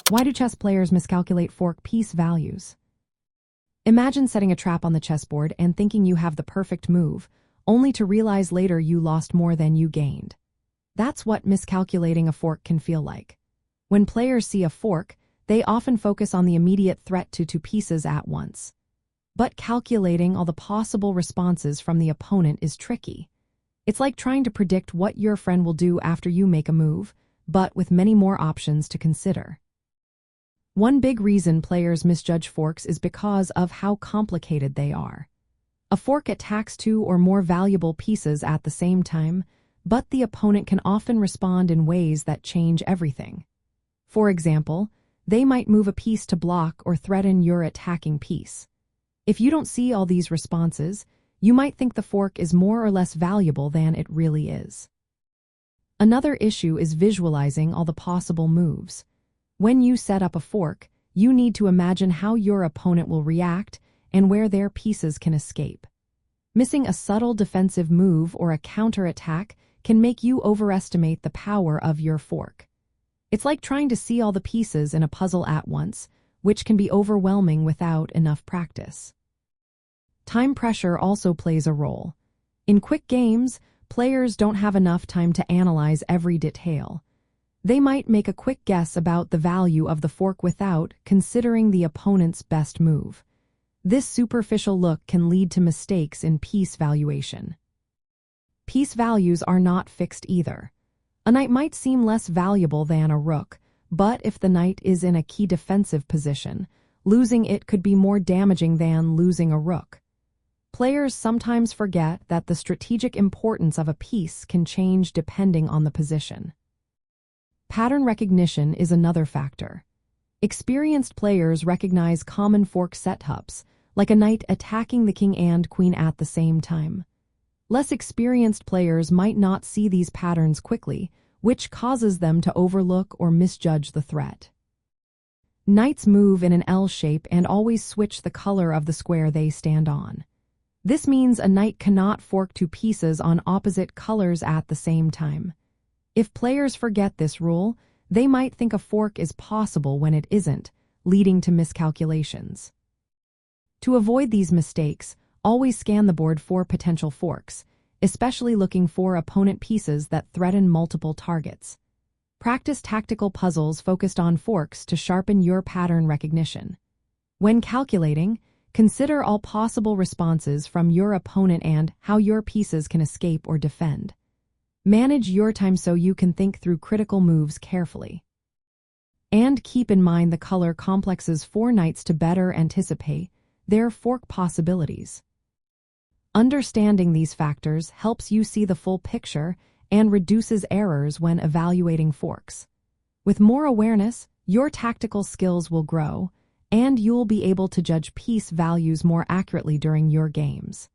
Why do chess players miscalculate fork piece values? Imagine setting a trap on the chessboard and thinking you have the perfect move, only to realize later you lost more than you gained. That's what miscalculating a fork can feel like. When players see a fork, they often focus on the immediate threat to two pieces at once. But calculating all the possible responses from the opponent is tricky. It's like trying to predict what your friend will do after you make a move, but with many more options to consider. One big reason players misjudge forks is because of how complicated they are. A fork attacks two or more valuable pieces at the same time, but the opponent can often respond in ways that change everything. For example, they might move a piece to block or threaten your attacking piece. If you don't see all these responses, you might think the fork is more or less valuable than it really is. Another issue is visualizing all the possible moves. When you set up a fork, you need to imagine how your opponent will react and where their pieces can escape. Missing a subtle defensive move or a counterattack can make you overestimate the power of your fork. It's like trying to see all the pieces in a puzzle at once, which can be overwhelming without enough practice. Time pressure also plays a role. In quick games, players don't have enough time to analyze every detail. They might make a quick guess about the value of the fork without considering the opponent's best move. This superficial look can lead to mistakes in piece valuation. Piece values are not fixed either. A knight might seem less valuable than a rook, but if the knight is in a key defensive position, losing it could be more damaging than losing a rook. Players sometimes forget that the strategic importance of a piece can change depending on the position. Pattern recognition is another factor. Experienced players recognize common fork setups, like a knight attacking the king and queen at the same time. Less experienced players might not see these patterns quickly, which causes them to overlook or misjudge the threat. Knights move in an L shape and always switch the color of the square they stand on. This means a knight cannot fork two pieces on opposite colors at the same time. If players forget this rule, they might think a fork is possible when it isn't, leading to miscalculations. To avoid these mistakes, always scan the board for potential forks, especially looking for opponent pieces that threaten multiple targets. Practice tactical puzzles focused on forks to sharpen your pattern recognition. When calculating, consider all possible responses from your opponent and how your pieces can escape or defend. Manage your time so you can think through critical moves carefully. And keep in mind the color complexes for knights to better anticipate their fork possibilities. Understanding these factors helps you see the full picture and reduces errors when evaluating forks. With more awareness, your tactical skills will grow, and you'll be able to judge piece values more accurately during your games.